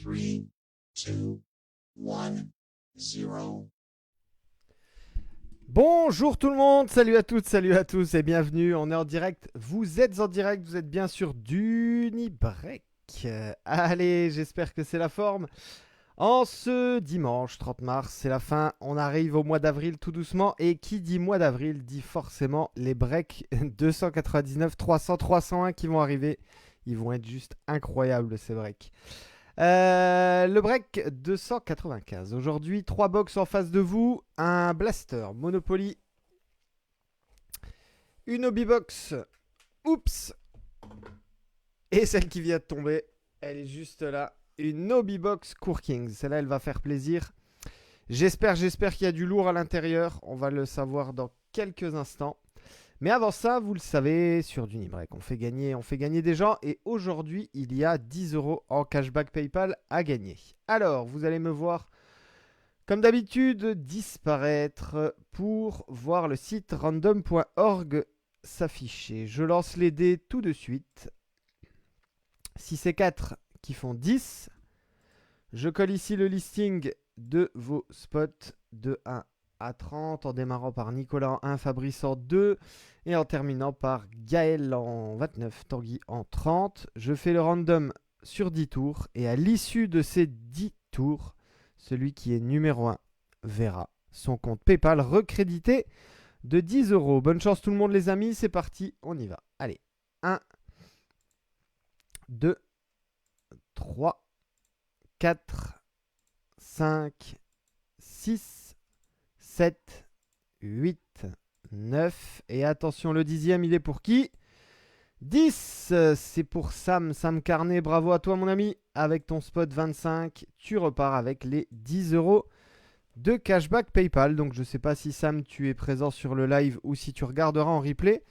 3, 2, 1, 0. Bonjour tout le monde, salut à toutes, salut à tous et bienvenue. On est en direct, vous êtes en direct, vous êtes bien sur d'Unibreak. Allez, j'espère que c'est la forme. En ce dimanche 30 mars, c'est la fin, on arrive au mois d'avril tout doucement. Et qui dit mois d'avril dit forcément les breaks 299, 300, 301 qui vont arriver. Ils vont être juste incroyables ces breaks. Le break 295. Aujourd'hui, 3 box en face de vous. Un blaster Monopoly. Une hobby box. Oups. Et celle qui vient de tomber, elle est juste là. Une hobby box Courkings. Celle-là, elle va faire plaisir. J'espère qu'il y a du lourd à l'intérieur. On va le savoir dans quelques instants. Mais avant ça, vous le savez, sur Dunibrek, on fait gagner des gens. Et aujourd'hui, il y a 10 € en cashback PayPal à gagner. Alors, vous allez me voir, comme d'habitude, disparaître pour voir le site random.org s'afficher. Je lance les dés tout de suite. 6 et 4 qui font 10. Je colle ici le listing de vos spots de 1 à 30 en démarrant par Nicolas en 1, Fabrice en 2 et en terminant par Gaël en 29, Tanguy en 30. Je fais le random sur 10 tours et à l'issue de ces 10 tours, celui qui est numéro 1 verra son compte PayPal recrédité de 10 €. Bonne chance tout le monde les amis, c'est parti, on y va. Allez, 1, 2, 3, 4, 5, 6, 7, 8, 9. Et attention, le 10e, il est pour qui? 10. C'est pour Sam. Sam Carnet, bravo à toi mon ami. Avec ton spot 25, tu repars avec les 10 € de cashback PayPal. Donc je ne sais pas si Sam, tu es présent sur le live ou si tu regarderas en replay.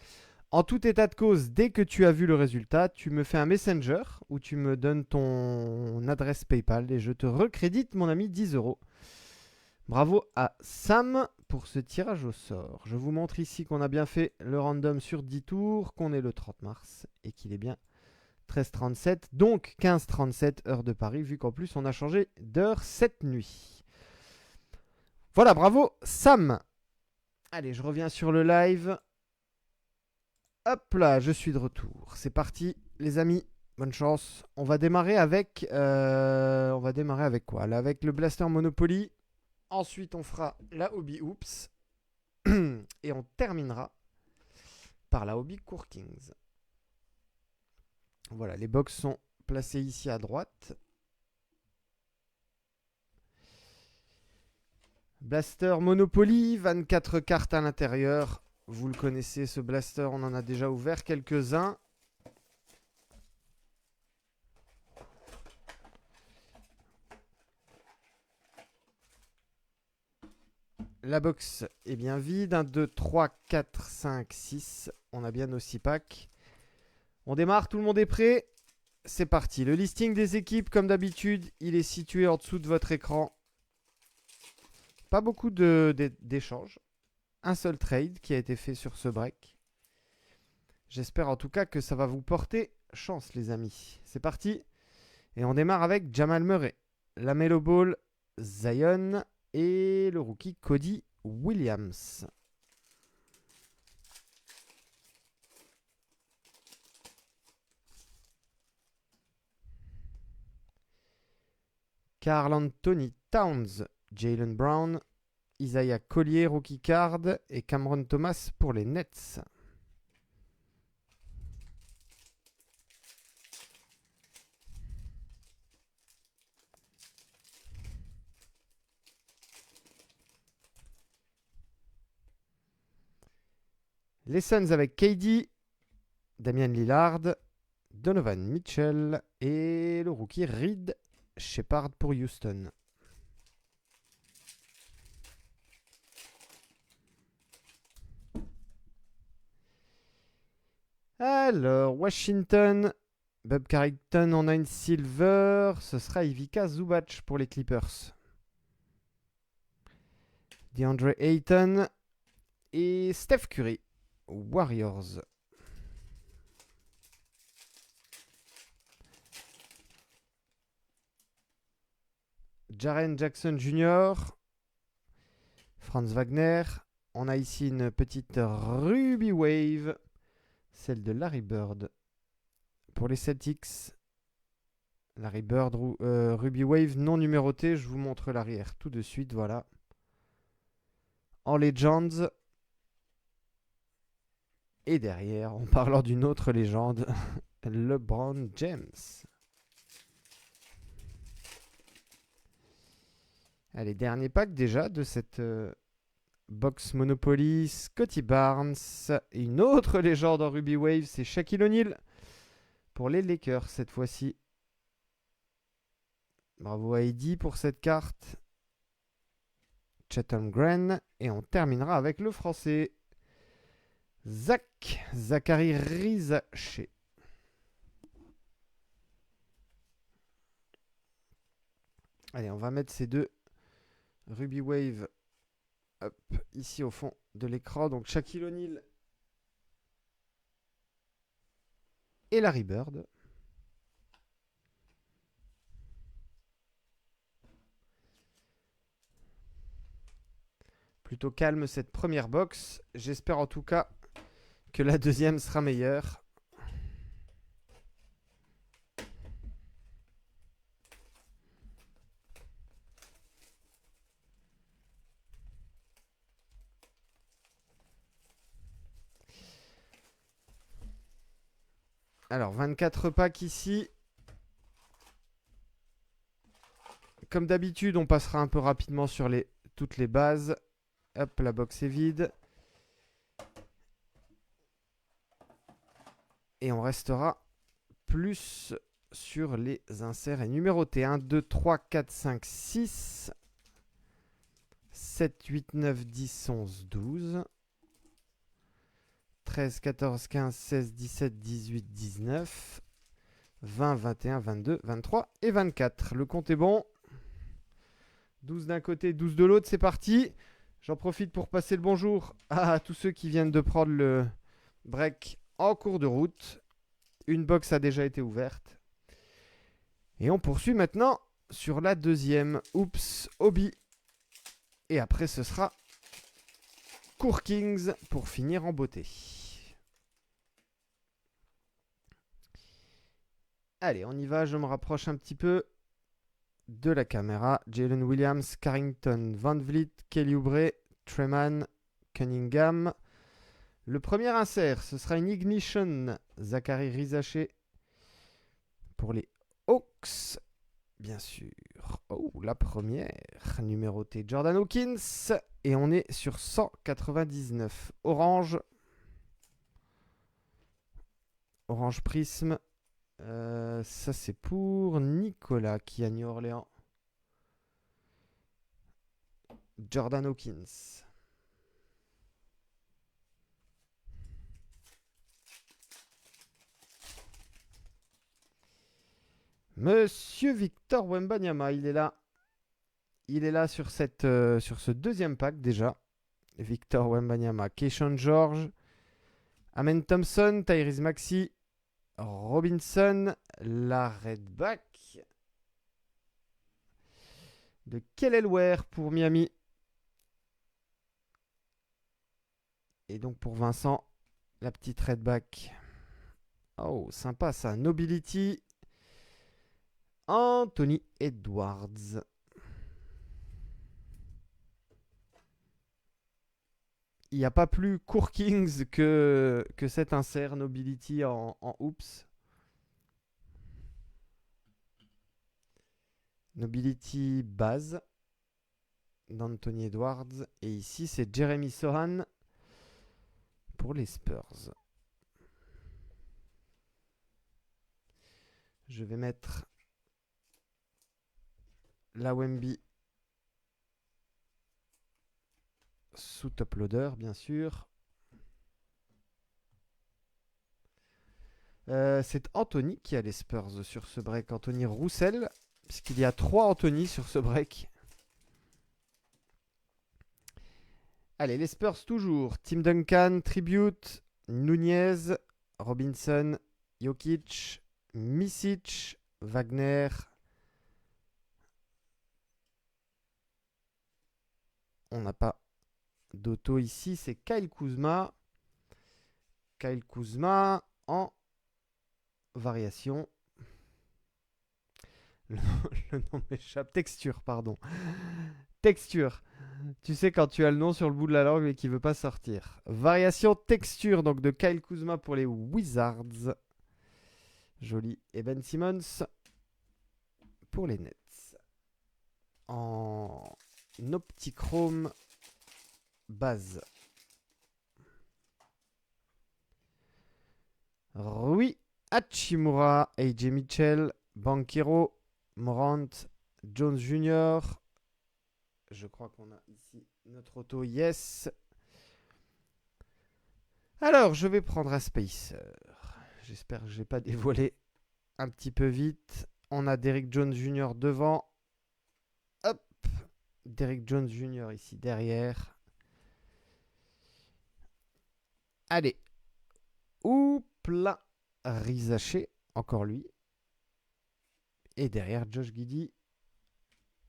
En tout état de cause, dès que tu as vu le résultat, tu me fais un messenger où tu me donnes ton adresse PayPal et je te recrédite mon ami 10 €. Bravo à Sam pour ce tirage au sort. Je vous montre ici qu'on a bien fait le random sur 10 tours, qu'on est le 30 mars et qu'il est bien 13h37, donc 15h37 heure de Paris, vu qu'en plus on a changé d'heure cette nuit. Voilà, bravo Sam. Allez, je reviens sur le live. Hop là, je suis de retour. C'est parti les amis, bonne chance. On va démarrer avec quoi là, avec le Blaster Monopoly. Ensuite, on fera la Hobby Oops. Et on terminera par la Hobby Courkings. Voilà, les box sont placées ici à droite. Blaster Monopoly, 24 cartes à l'intérieur. Vous le connaissez, ce blaster, on en a déjà ouvert quelques-uns. La box est bien vide. 1, 2, 3, 4, 5, 6. On a bien nos 6 packs. On démarre, tout le monde est prêt. C'est parti. Le listing des équipes, comme d'habitude, il est situé en dessous de votre écran. Pas beaucoup d'échanges. Un seul trade qui a été fait sur ce break. J'espère en tout cas que ça va vous porter chance, les amis. C'est parti. Et on démarre avec Jamal Murray, la Melo Ball, Zion et le rookie Cody Williams. Karl Anthony Towns, Jaylen Brown, Isaiah Collier, rookie card et Cameron Thomas pour les Nets. Les Suns avec KD, Damian Lillard, Donovan Mitchell et le rookie Reed Shepard pour Houston. Alors, Washington, Bob Carrington, on a une silver. Ce sera Ivica Zubac pour les Clippers. DeAndre Ayton et Steph Curry, Warriors. Jaren Jackson Jr., Franz Wagner. On a ici une petite Ruby Wave, celle de Larry Bird. Pour les Celtics, Larry Bird, Ruby Wave non numérotée. Je vous montre l'arrière tout de suite, voilà. En Legends. Et derrière, en parlant d'une autre légende, LeBron James. Allez, dernier pack déjà de cette box Monopoly. Scotty Barnes. Et une autre légende en Ruby Wave, c'est Shaquille O'Neal. Pour les Lakers cette fois-ci. Bravo à Eddie pour cette carte. Chatham Green. Et on terminera avec le français. Zachary Rizaché. Allez, on va mettre ces deux Ruby Wave ici au fond de l'écran. Donc Shaquille O'Neal et Larry Bird. Plutôt calme cette première box. J'espère en tout cas que la deuxième sera meilleure. Alors, 24 packs ici. Comme d'habitude, on passera un peu rapidement sur toutes les bases. Hop, la box est vide. Et on restera plus sur les inserts et numérotés. 1, 2, 3, 4, 5, 6, 7, 8, 9, 10, 11, 12, 13, 14, 15, 16, 17, 18, 19, 20, 21, 22, 23 et 24. Le compte est bon. 12 d'un côté, 12 de l'autre, c'est parti. J'en profite pour passer le bonjour à tous ceux qui viennent de prendre le break en cours de route. Une box a déjà été ouverte. Et on poursuit maintenant sur la deuxième. Oops, Hobby. Et après, ce sera Court Kings pour finir en beauté. Allez, on y va. Je me rapproche un petit peu de la caméra. Jalen Williams, Carrington, Van Vliet, Kelly Oubre, Treman, Cunningham. Le premier insert, ce sera une Ignition. Zachary Rizaché pour les Hawks, bien sûr. Oh, la première, numérotée Jordan Hawkins. Et on est sur 199. Orange. Orange Prisme. Ça, c'est pour Nicolas qui a New Orleans. Jordan Hawkins. Monsieur Victor Wembanyama, il est là. Il est là sur ce deuxième pack déjà. Victor Wembanyama, Keyshawn George, Amen Thompson, Tyrese Maxey, Robinson, la Redback de Kelly Ware pour Miami. Et donc pour Vincent, la petite Redback. Oh, sympa ça. Nobility, Anthony Edwards. Il n'y a pas plus Court Kings que cet insert Nobility en Oops. Nobility base d'Anthony Edwards. Et ici, c'est Jeremy Sohan pour les Spurs. Je vais mettre la Wemby sous top loader, bien sûr. C'est Anthony qui a les Spurs sur ce break. Anthony Roussel, puisqu'il y a 3 Anthony sur ce break. Allez, les Spurs toujours. Tim Duncan, Tribute, Nunez, Robinson, Jokic, Misic, Wagner, On n'a pas d'auto ici. C'est Kyle Kuzma. Kyle Kuzma en variation. Le nom m'échappe. Texture, pardon. Texture. Tu sais quand tu as le nom sur le bout de la langue mais qui veut pas sortir. Variation texture donc de Kyle Kuzma pour les Wizards. Joli. Et Ben Simmons pour les Nets. En optichrome base. Rui Hachimura, AJ Mitchell, Banchero, Morant, Jones Jr. Je crois qu'on a ici notre auto. Yes. Alors, je vais prendre un Spacer. J'espère que je n'ai pas dévoilé un petit peu vite. On a Derrick Jones Jr. devant. Hop. Derrick Jones Jr. ici derrière. Allez. Oupla. Rizaché. Encore lui. Et derrière, Josh Giddey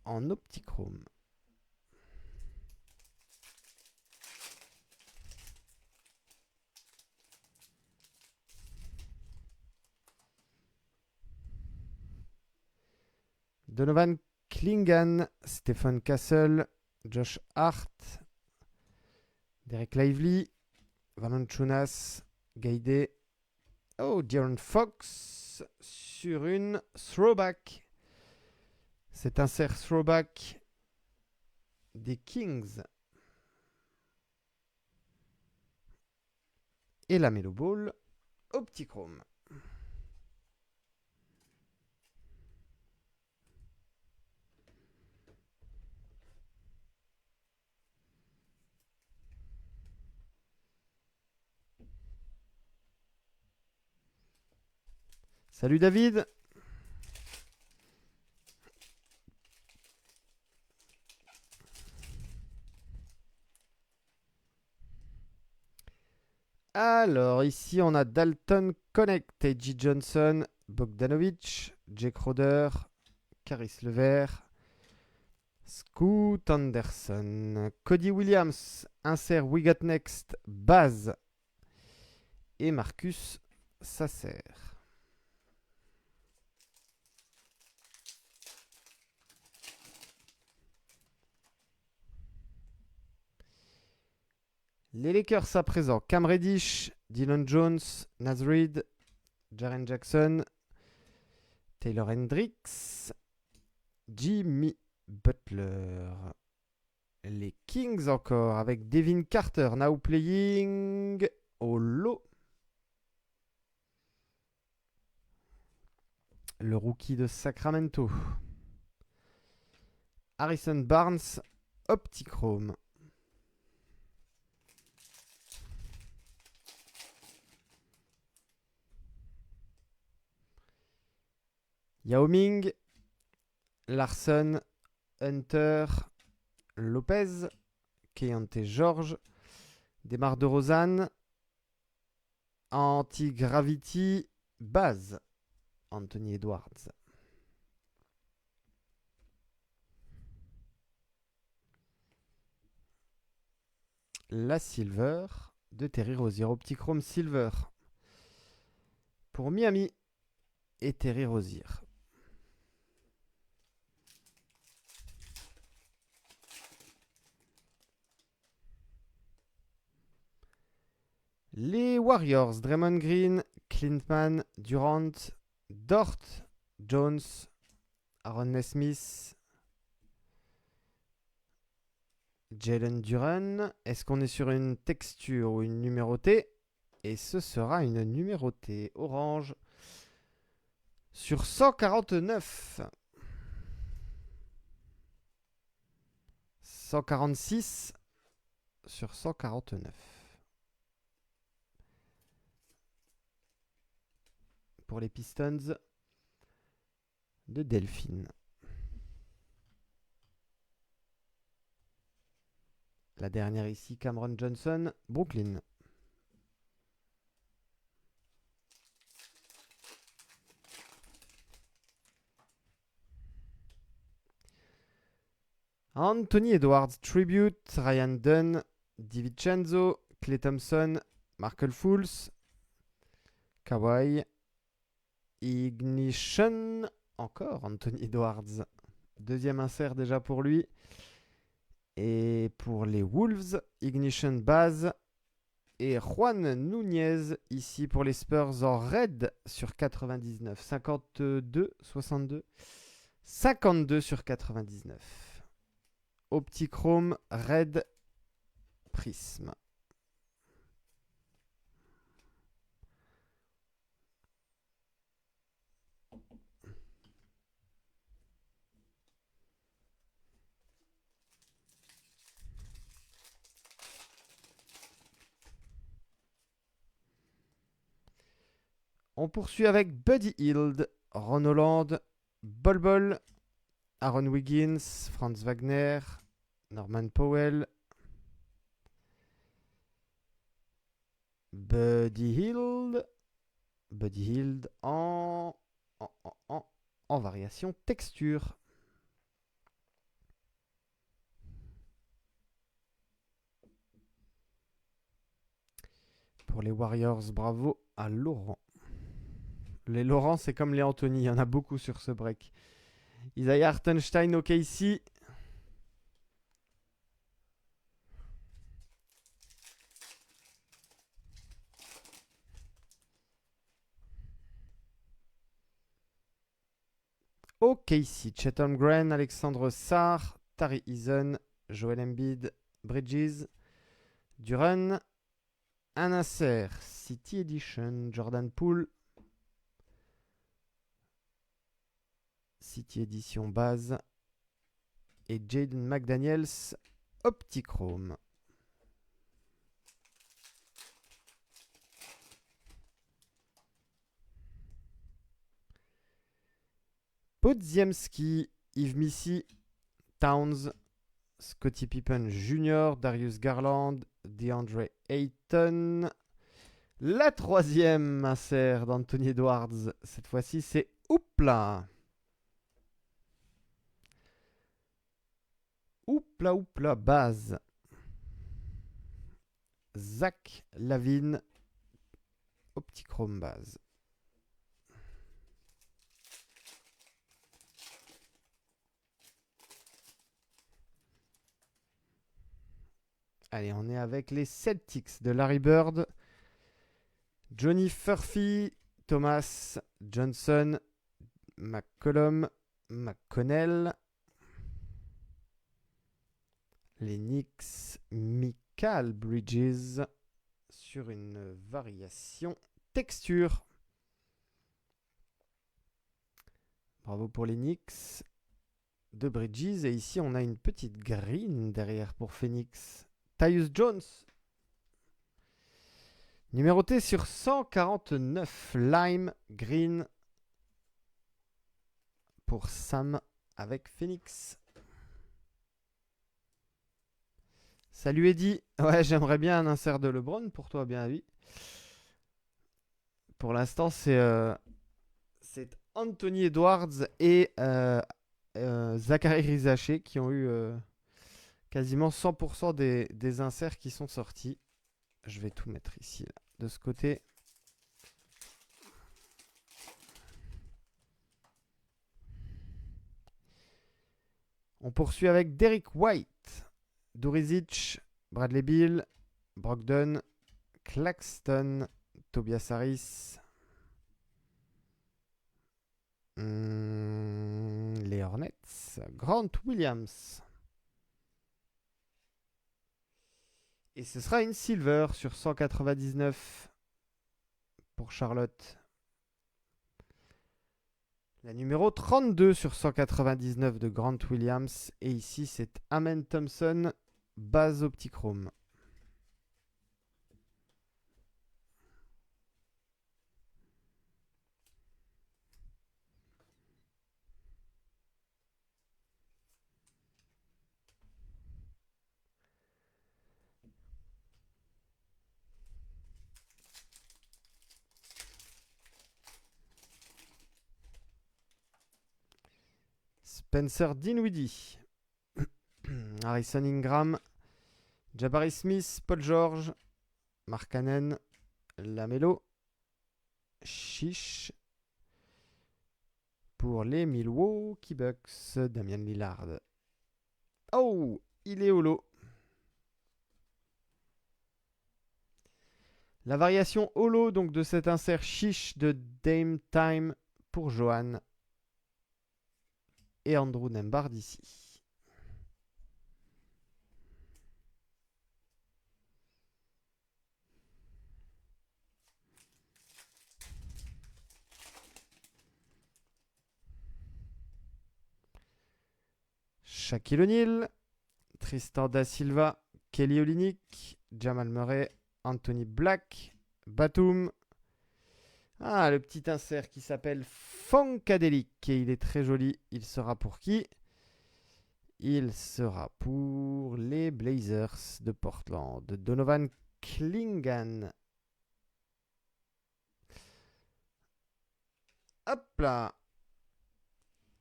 en optichrome. Donovan Clingan, Stephen Castle, Josh Hart, Derek Lively, Valanciunas, Gaide. Oh, De'Aaron Fox sur une throwback. C'est un serre throwback des Kings. Et la Melo Ball, optichrome. Salut David. Alors, ici, on a Dalton Connect, A.J. Johnson, Bogdanovic, Jake Roder, Caris Levert, Scoot Anderson, Cody Williams, insert We Got Next, Baz et Marcus Sasser. Les Lakers à présent, Cam Reddish, Dylan Jones, Naz Reid, Jaren Jackson, Taylor Hendricks, Jimmy Butler. Les Kings encore avec Devin Carter, now playing au lot. Le rookie de Sacramento. Harrison Barnes, optichrome. Yao Ming, Larson, Hunter, Lopez, Keontae George, Demar DeRozan, Anti-Gravity, Baz, Anthony Edwards. La Silver de Terry Rozier, optichrome Silver. Pour Miami et Terry Rozier. Les Warriors, Draymond Green, Clintman, Durant, Dort, Jones, Aaron Nesmith, Jalen Duren. Est-ce qu'on est sur une texture ou une numérotée? Et ce sera une numérotée orange sur 149. 146 sur 149. Pour les Pistons de Delphine. La dernière ici, Cameron Johnson, Brooklyn. Anthony Edwards, Tribute, Ryan Dunn, DiVincenzo, Klay Thompson, Markel Fultz, Kawhi, Ignition, encore Anthony Edwards. Deuxième insert déjà pour lui. Et pour les Wolves, Ignition Baz et Juan Nunez ici pour les Spurs en red sur 99. 52, 62. 52 sur 99. Optichrome red prisme. On poursuit avec Buddy Hield, Ron Holland, Bol Bol, Aaron Wiggins, Franz Wagner, Norman Powell, Buddy Hield en variation texture. Pour les Warriors, bravo à Laurent. Les Laurent, c'est comme les Anthony, il y en a beaucoup sur ce break. Isaiah Hartenstein, OKC. OKC, Chet Holmgren, Alexandre Sarr, Tari Eason, Joel Embiid, Bridges, Duran, Anasser, City Edition, Jordan Poole, City Edition base et Jaden McDaniels, Optichrome. Podziemski, Yves Missy, Towns, Scottie Pippen Jr., Darius Garland, DeAndre Ayton. La troisième insert d'Anthony Edwards, cette fois-ci c'est Oupla. Oupla, base. Zach Lavine, Optichrome base. Allez, on est avec les Celtics de Larry Bird. Johnny Furphy, Thomas Johnson, McCollum, McConnell. Les Knicks, Mikal Bridges sur une variation texture. Bravo pour les Knicks de Bridges. Et ici, on a une petite green derrière pour Phoenix. Tyus Jones. Numéroté sur 149. Lime Green pour Sam avec Phoenix. Salut Eddy. Ouais, j'aimerais bien un insert de LeBron pour toi, bien oui. Pour l'instant, c'est Anthony Edwards et Zachary Rizaché qui ont eu quasiment 100% des inserts qui sont sortis. Je vais tout mettre ici, là, de ce côté. On poursuit avec Derrick White, Durizic, Bradley Beal, Brogdon, Claxton, Tobias Harris, les Hornets, Grant Williams. Et ce sera une silver sur 199 pour Charlotte. La numéro 32 sur 199 de Grant Williams. Et ici, c'est Amen Thompson, base Optichrome. Spencer Dinwiddie. Harrison Ingram, Jabari Smith, Paul George, Markkanen, Lamelo, Chiche. Pour les Milwaukee Bucks, Damian Lillard. Oh, il est holo. La variation holo donc de cet insert chiche de Dame Time pour Johan et Andrew Nembhard ici. Shaquille O'Neal, Tristan Da Silva, Kelly Olynyk, Jamal Murray, Anthony Black, Batum. Ah, le petit insert qui s'appelle Funkadelic et il est très joli. Il sera pour qui? Il sera pour les Blazers de Portland. Donovan Clingan. Hop là.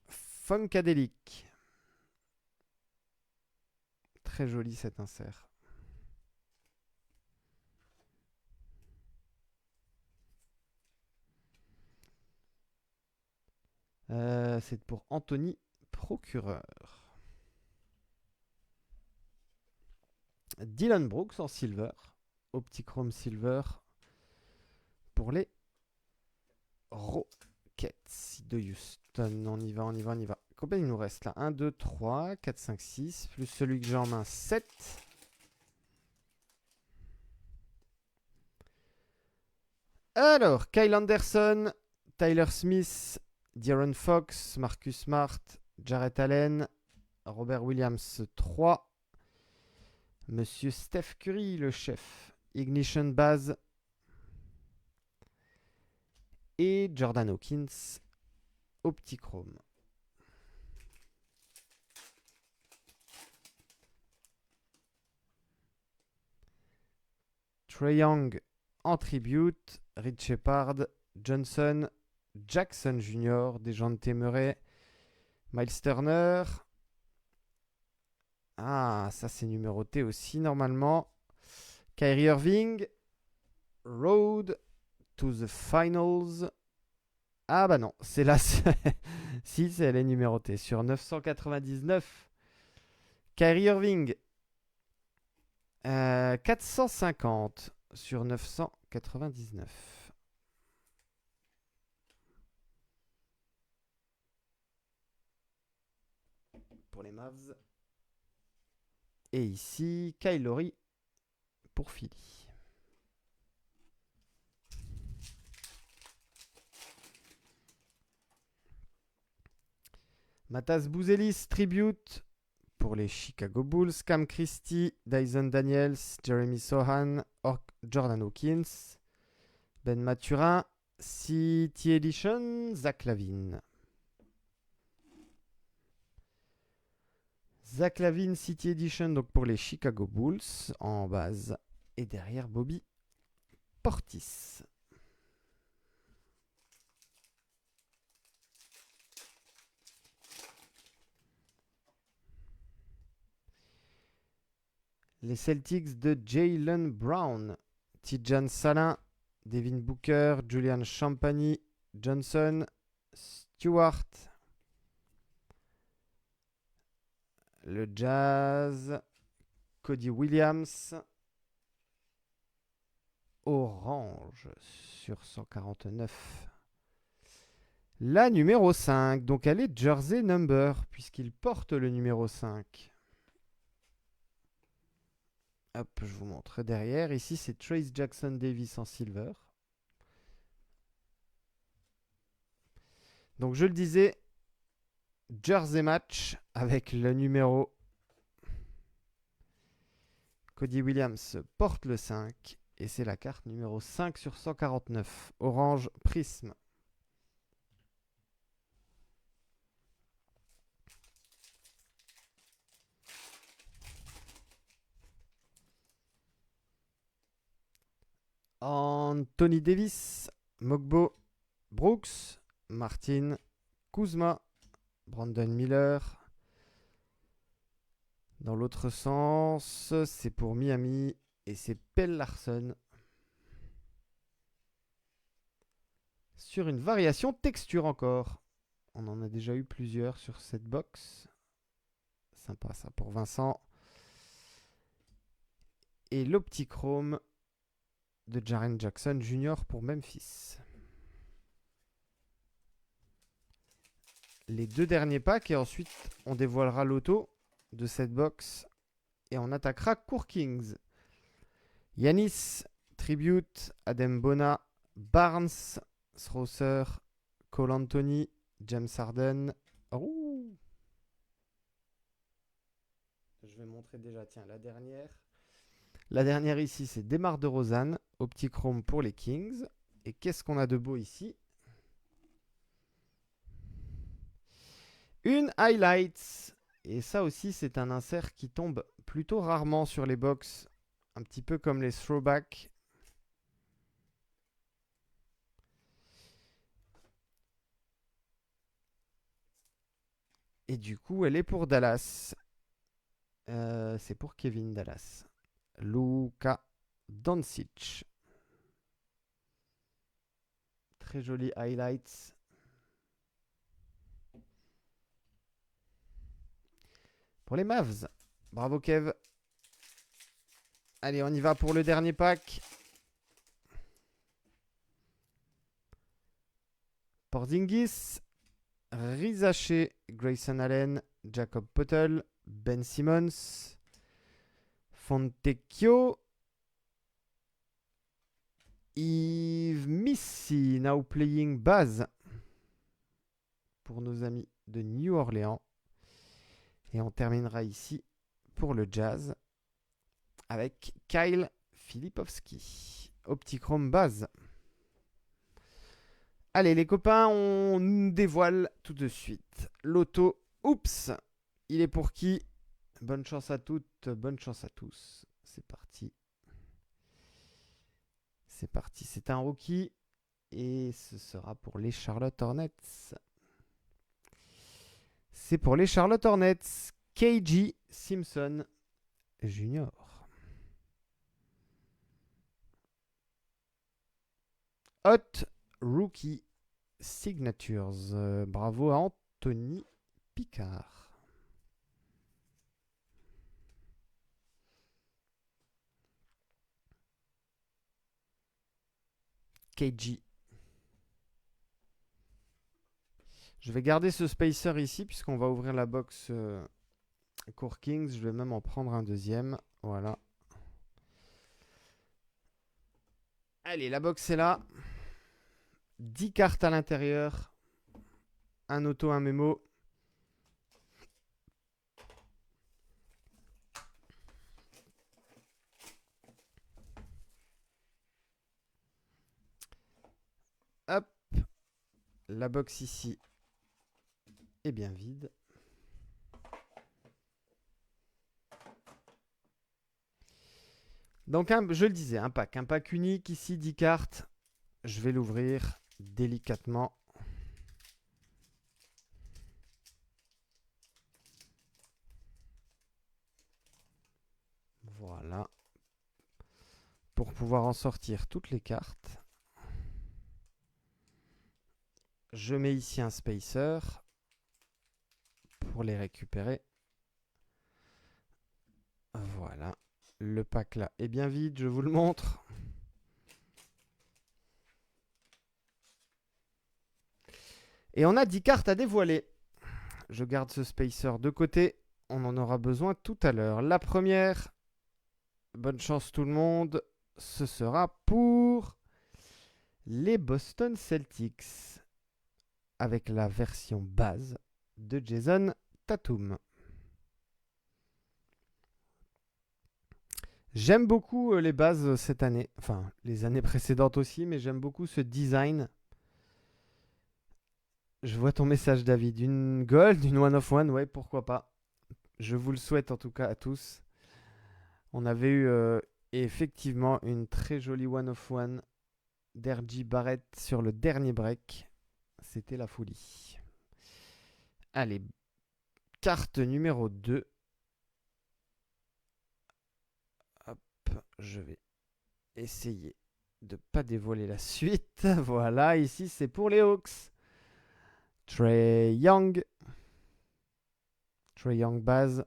Funkadelic. Très joli cet insert. C'est pour Anthony Procureur. Dylan Brooks en silver. Optichrome silver. Pour les Rockets de Houston. On y va, on y va, on y va. Combien il nous reste là? 1, 2, 3, 4, 5, 6. Plus celui que j'ai en main, 7. Alors, Kyle Anderson, Tyler Smith, De'Aaron Fox, Marcus Smart, Jarrett Allen, Robert Williams 3. Monsieur Steph Curry, le chef. Ignition Base. Et Jordan Hawkins, Optichrome. Trae Young en tribute. Rich Shepard, Johnson, Jackson Jr., Dejounte Murray, Miles Turner. Ah, ça c'est numéroté aussi normalement. Kyrie Irving, Road to the Finals. Ah bah non, c'est là. Si, elle est numérotée. Sur 999. Kyrie Irving. 450 sur 999. Pour les Mavs. Et ici, Kyle Lowry pour Philly. Matas Bouzelis, tribute pour les Chicago Bulls. Cam Christie, Dyson Daniels, Jeremy Sohan, Jordan Hawkins, Ben Maturin, City Edition, Zach LaVine. Zach LaVine, City Edition, donc pour les Chicago Bulls en base. Et derrière Bobby Portis. Les Celtics de Jaylen Brown, Tidjane Salin, Devin Booker, Julian Champagny, Johnson, Stewart. Le Jazz, Cody Williams, orange sur 149. La numéro 5, donc elle est jersey number puisqu'il porte le numéro 5. Hop, je vous montre derrière. Ici, c'est Trace Jackson Davis en silver. Donc, je le disais, jersey match avec le numéro. Cody Williams porte le 5. Et c'est la carte numéro 5 sur 149. Orange prisme. Anthony Davis, Mogbo, Brooks, Martin, Kuzma, Brandon Miller, Dans l'autre sens, c'est pour Miami et c'est Pelle Larson. Sur une variation texture encore. On en a déjà eu plusieurs sur cette box. Sympa ça pour Vincent. Et l'Optichrome de Jaren Jackson Jr. pour Memphis. Les deux derniers packs et ensuite on dévoilera l'auto de cette box et on attaquera Court Kings. Yanis, Tribute, Adem Bona, Barnes, Strawser, Cole Anthony, James Harden. Oh, je vais montrer déjà, tiens, la dernière. La dernière ici, c'est Demar DeRozan, Optichrome pour les Kings. Et qu'est-ce qu'on a de beau ici? Une Highlights. Et ça aussi, c'est un insert qui tombe plutôt rarement sur les box. Un petit peu comme les throwbacks. Et du coup, elle est pour Dallas. C'est pour Kevin Dallas. Luka Doncic. Très joli highlights. Pour les Mavs. Bravo Kev. Allez, on y va pour le dernier pack. Porzingis, Rizaché, Grayson Allen, Jacob Poeltl, Ben Simmons, Fontecchio, Yves Missy, now playing base pour nos amis de New Orleans. Et on terminera ici pour le Jazz avec Kyle Filipowski, Optichrome base. Allez les copains, on dévoile tout de suite l'auto. Oups, il est pour qui? Bonne chance à toutes, bonne chance à tous. C'est parti. C'est parti, c'est un rookie et ce sera pour les Charlotte Hornets. C'est pour les Charlotte Hornets. KG Simpson Junior. Hot Rookie Signatures. Bravo à Anthony Picard. KG. Je vais garder ce spacer ici puisqu'on va ouvrir la box Court Kings. Je vais même en prendre un deuxième. Voilà. Allez, la box est là. 10 cartes à l'intérieur. Un auto, un mémo. Hop. La box ici est bien vide. Donc, je le disais, un pack unique ici, 10 cartes. Je vais l'ouvrir délicatement. Voilà. Pour pouvoir en sortir toutes les cartes. Je mets ici un spacer pour les récupérer. Voilà. Le pack là est bien vide, je vous le montre. Et on a 10 cartes à dévoiler. Je garde ce spacer de côté. On en aura besoin tout à l'heure. La première, bonne chance tout le monde, ce sera pour les Boston Celtics. Avec la version base de Jason Tatum. J'aime beaucoup les bases cette année, enfin les années précédentes aussi, mais j'aime beaucoup ce design. Je vois ton message David, une gold, une one of one, ouais pourquoi pas. Je vous le souhaite en tout cas à tous. On avait eu effectivement une très jolie one of one d'RJ Barrett sur le dernier break. C'était la folie. Allez, carte numéro 2. je vais essayer de ne pas dévoiler la suite. Voilà, ici c'est pour les Hawks. Trae Young. Trae Young base.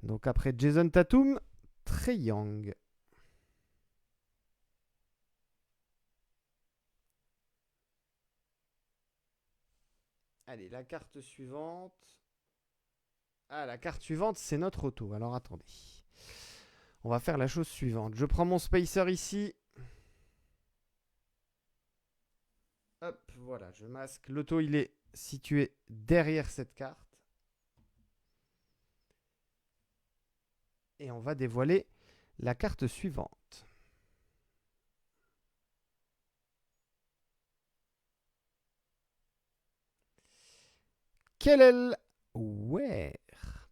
Donc après Jason Tatum, Trae Young. Allez, la carte suivante. Ah, la carte suivante, c'est notre auto. Alors attendez. On va faire la chose suivante. Je prends mon spacer ici. Hop, voilà, je masque. L'auto, il est situé derrière cette carte. Et on va dévoiler la carte suivante. Kelly Ware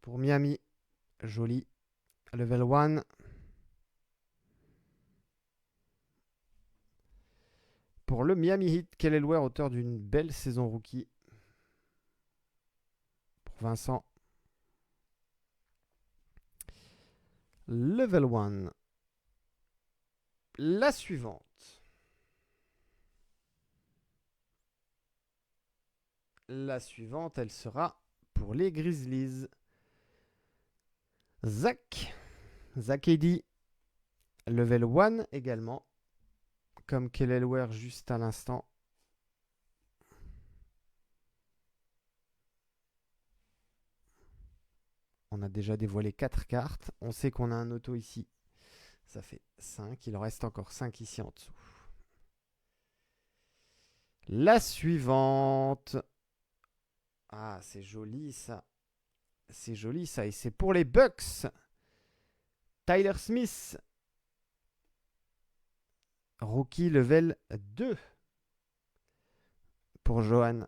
pour Miami. Joli. Level 1. Pour le Miami Heat, Kelly Ware, auteur d'une belle saison rookie. Pour Vincent. Level 1. La suivante. La suivante, elle sera pour les Grizzlies. Zach Eddy. Level 1 également. Comme Kelly Ware juste à l'instant. On a déjà dévoilé 4 cartes. On sait qu'on a un auto ici. Ça fait 5. Il en reste encore 5 ici en dessous. La suivante. Ah, c'est joli ça. C'est joli ça. Et c'est pour les Bucks. Tyler Smith. Rookie level 2. Pour Johan.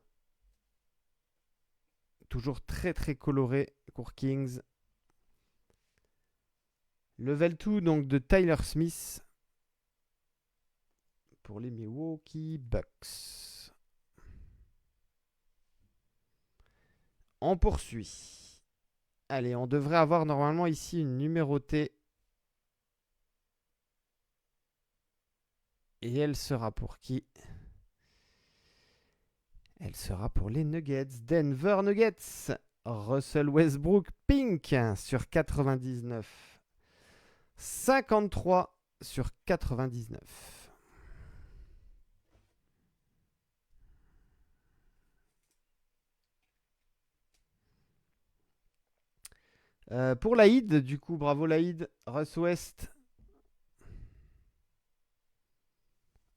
Toujours très très coloré pour Kings. Level 2 donc de Tyler Smith. Pour les Milwaukee Bucks. On poursuit. Allez, on devrait avoir normalement ici une numérotée. Et elle sera pour qui? Elle sera pour les Nuggets. Denver Nuggets. Russell Westbrook Pink sur 99. 53 sur 99. Pour l'Aïd, du coup, bravo l'Aïd. Russ West.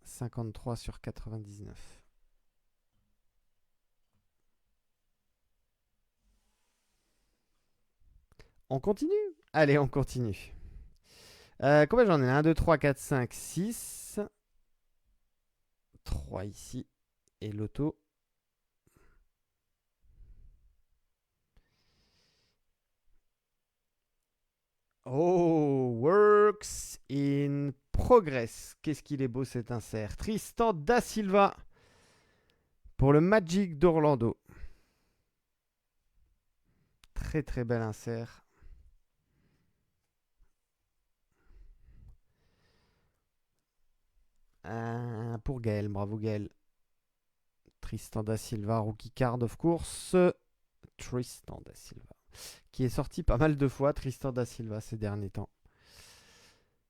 53 sur 99. On continue? Allez, on continue. Combien j'en ai? 1, 2, 3, 4, 5, 6. 3 ici. Et l'auto. Oh, works in progress. Qu'est-ce qu'il est beau cet insert. Tristan Da Silva pour le Magic d'Orlando. Très très bel insert. Pour Gaël, bravo Gaël. Tristan Da Silva, rookie card of course. Tristan Da Silva. Qui est sorti pas mal de fois, Tristan Da Silva, ces derniers temps.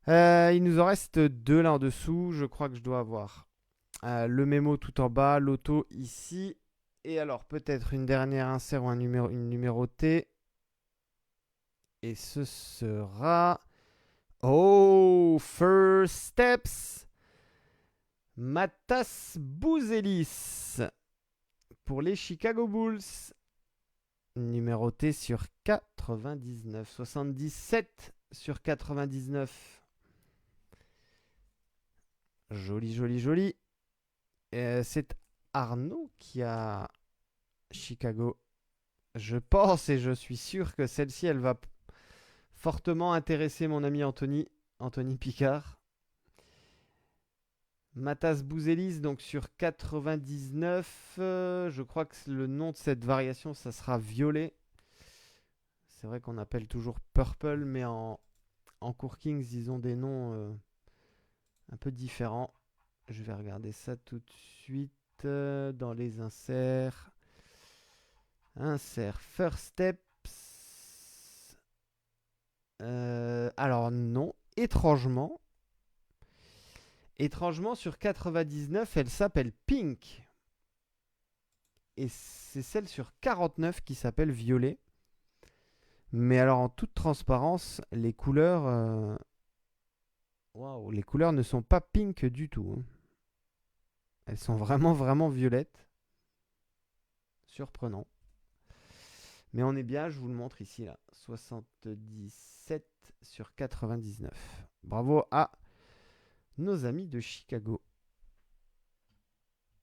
Il nous en reste 2 là en dessous. Je crois que je dois avoir le mémo tout en bas, l'auto ici. Et alors, peut-être une dernière insert ou une numérotée. Et ce sera... Oh, First Steps. Matas Bouzelis pour les Chicago Bulls. Numéroté sur 99. 77 sur 99. Joli, joli, joli. C'est Arnaud qui a Chicago. Je pense et je suis sûr que celle-ci, elle va fortement intéresser mon ami Anthony Picard. Matas Bouzelis, donc sur 99, je crois que le nom de cette variation, ça sera violet. C'est vrai qu'on appelle toujours purple, mais en Court Kings, ils ont des noms un peu différents. Je vais regarder ça tout de suite dans les inserts. Insert First Steps. Alors non, étrangement, sur 99, elle s'appelle Pink. Et c'est celle sur 49 qui s'appelle Violet. Mais alors en toute transparence, les couleurs... Waouh, les couleurs ne sont pas pink du tout. Hein. Elles sont vraiment, vraiment violettes. Surprenant. Mais on est bien, je vous le montre ici, là. 77 sur 99. Bravo à nos amis de Chicago.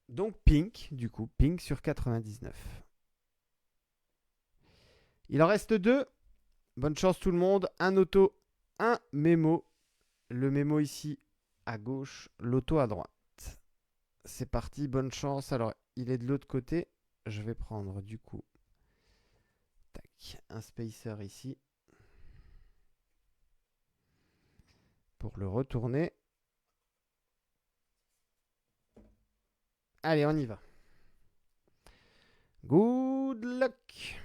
Donc Pink, du coup. Pink sur 99. Il en reste 2. Bonne chance tout le monde. Un auto, un mémo. Le mémo ici à gauche, l'auto à droite. C'est parti, bonne chance. Alors, il est de l'autre côté. Je vais prendre du coup tac, un spacer ici pour le retourner. Allez, on y va. Good luck.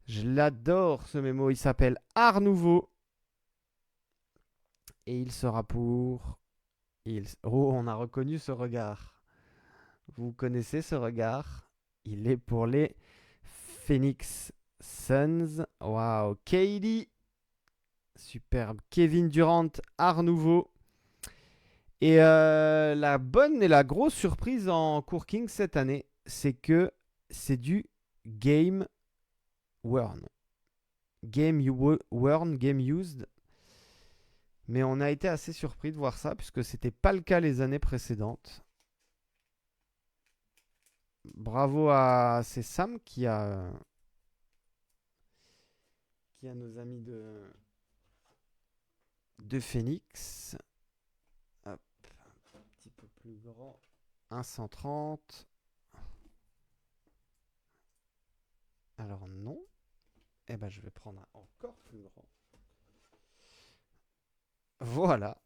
Je l'adore ce mémo. Il s'appelle Art Nouveau. Et il sera pour... Oh, on a reconnu ce regard. Vous connaissez ce regard. Il est pour les Phoenix Suns. Waouh. KD. Superbe. Kevin Durant. Art Nouveau. Et la bonne et la grosse surprise en Court King cette année, c'est que c'est du Game Worn. Game Worn, Game Used. Mais on a été assez surpris de voir ça, puisque c'était pas le cas les années précédentes. Bravo à c'est Sam qui a nos amis de Phoenix. Hop, un petit peu plus grand. 130. Alors non. Eh ben je vais prendre un encore plus grand. Voilà.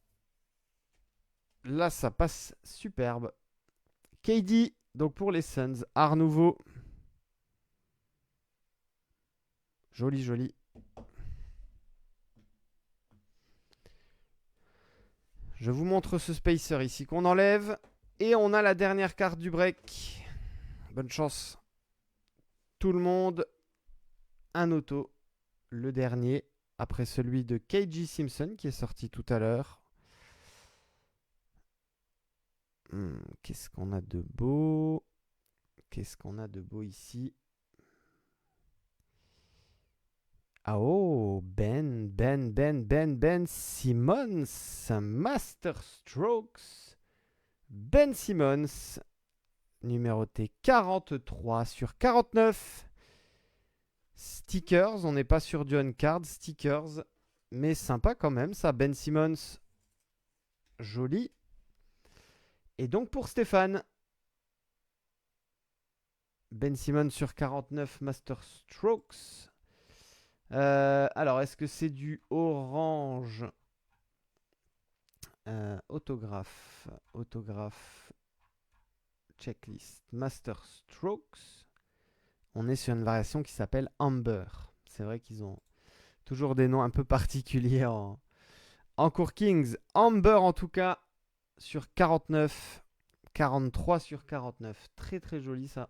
Là ça passe superbe. KD, donc pour les Suns. Art Nouveau. Joli, joli. Je vous montre ce spacer ici qu'on enlève. Et on a la dernière carte du break. Bonne chance. Tout le monde. Un auto. Le dernier. Après celui de KG Simpson qui est sorti tout à l'heure. Qu'est-ce qu'on a de beau? Qu'est-ce qu'on a de beau ici? Ah oh, Ben Simmons, Master Strokes. Ben Simmons, numéroté 43 sur 49. Stickers, on n'est pas sur du on-card, stickers, mais sympa quand même ça, Ben Simmons. Joli. Et donc pour Stéphane, Ben Simmons sur 49, Master Strokes. Alors, est-ce que c'est du orange? Autographe, checklist, Master Strokes. On est sur une variation qui s'appelle Amber. C'est vrai qu'ils ont toujours des noms un peu particuliers en Court Kings. Amber en tout cas sur 49, 43 sur 49. Très très joli ça.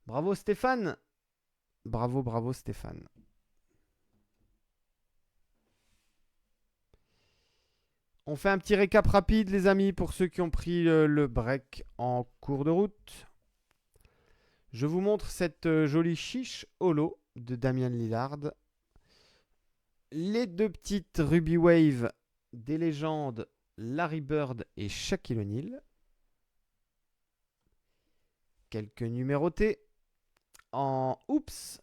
Bravo Stéphane. Bravo Stéphane. On fait un petit récap rapide, les amis, pour ceux qui ont pris le break en cours de route. Je vous montre cette jolie chiche holo de Damian Lillard. Les deux petites Ruby Wave des légendes Larry Bird et Shaquille O'Neal. Quelques numérotés. En Oops,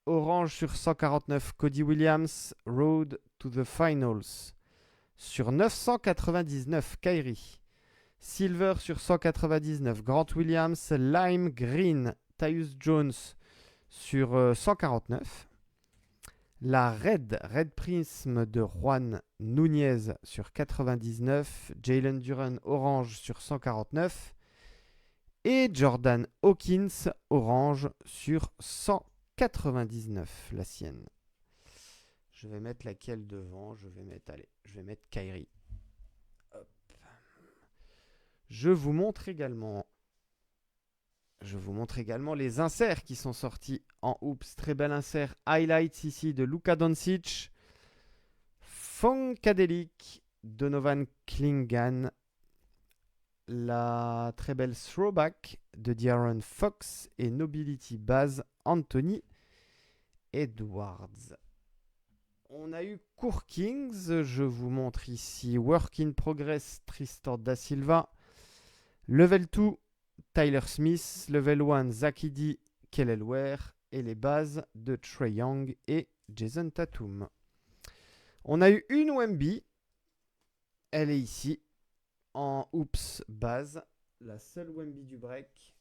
orange sur 149, Cody Williams, Road to the Finals. sur 999, Kyrie. Silver sur 199, Grant Williams. Lime Green, Tyus Jones sur 149. La Red Prism de Juan Nunez sur 99. Jalen Duren orange sur 149. Et Jordan Hawkins orange sur 199, la sienne. Je vais mettre laquelle devant? Je vais mettre Kyrie. Hop. Je vous montre également les inserts qui sont sortis en Hoops. Très bel insert highlights ici de Luka Doncic, Funkadelic, Donovan Clingan, la très belle throwback de De'Aaron Fox et Nobility Baz Anthony Edwards. On a eu Court Kings, je vous montre ici Work in Progress Tristan Da Silva, Level 2 Tyler Smith, Level 1 Zakidi Kelly Ware et les bases de Trae Young et Jason Tatum. On a eu une Wemby, elle est ici en Oops base, la seule Wemby du break.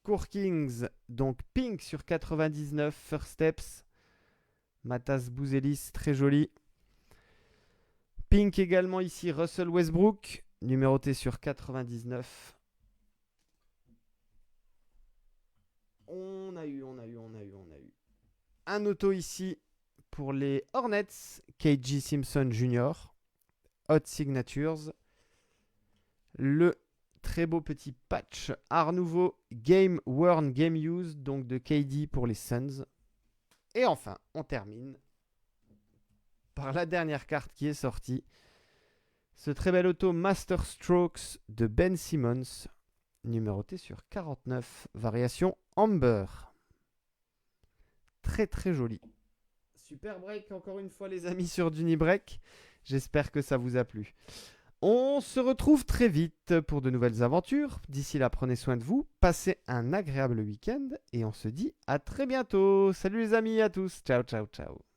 Court Kings, donc pink sur 99, First Steps. Matas Bouzelis, très joli. Pink également ici, Russell Westbrook, numéroté sur 99. On a eu un auto ici pour les Hornets, KG Simpson Jr., Hot Signatures. Le très beau petit patch Art Nouveau Game Worn Game Used, donc de KD pour les Suns. Et enfin, on termine par la dernière carte qui est sortie. Ce très bel auto Master Strokes de Ben Simmons, numéroté sur 49, variation Amber. Très très joli. Super break encore une fois les amis sur Dunibreak. J'espère que ça vous a plu. On se retrouve très vite pour de nouvelles aventures. D'ici là, prenez soin de vous, passez un agréable week-end et on se dit à très bientôt. Salut les amis, à tous. Ciao, ciao, ciao.